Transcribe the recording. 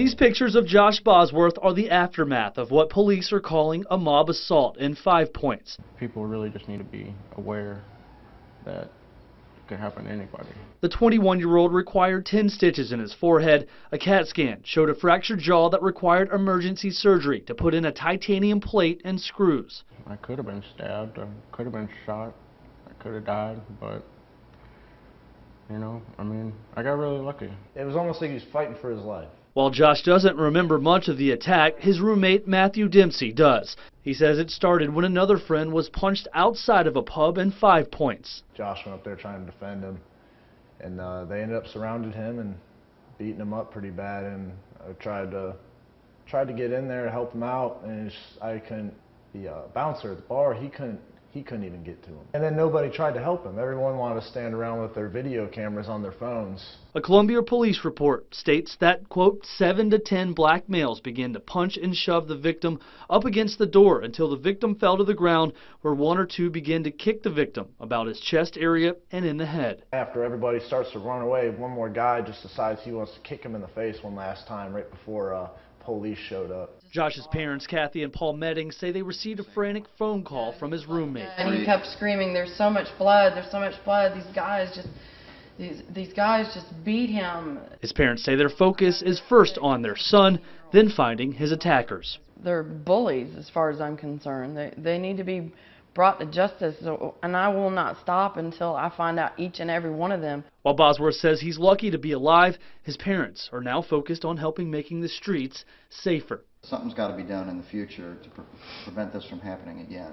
These pictures of Josh Bosworth are the aftermath of what police are calling a mob assault in 5 Points. People really just need to be aware that it could happen to anybody. The 21-year-old required 10 stitches in his forehead. A CAT scan showed a fractured jaw that required emergency surgery to put in a titanium plate and screws. I could have been stabbed, I could have been shot, I could have died, but you know, I mean, I got really lucky. It was almost like he was fighting for his life. While Josh doesn't remember much of the attack, his roommate Matthew Dempsey does. He says it started when another friend was punched outside of a pub in 5 Points. Josh went up there trying to defend him, and they ended up surrounding him and beating him up pretty bad. And I tried to get in there to help him out, and I couldn't. The bouncer at the bar, he couldn't even get to him. And then nobody tried to help him. Everyone wanted to stand around with their video cameras on their phones. A Columbia police report states that, quote, 7 to 10 black males began to punch and shove the victim up against the door until the victim fell to the ground, where 1 or 2 began to kick the victim about his chest area and in the head. After everybody starts to run away, one more guy just decides he wants to kick him in the face one last time right before police showed up. Josh's parents, Kathy and Paul Medding, say they received a frantic phone call from his roommate. And he kept screaming, "There's so much blood, there's so much blood, these guys just beat him." His parents say their focus is first on their son, then finding his attackers. They're bullies as far as I'm concerned. They need to be brought to justice, and I will not stop until I find out each and every one of them. While Bosworth says he's lucky to be alive, his parents are now focused on helping making the streets safer. Something's got to be done in the future to prevent this from happening again.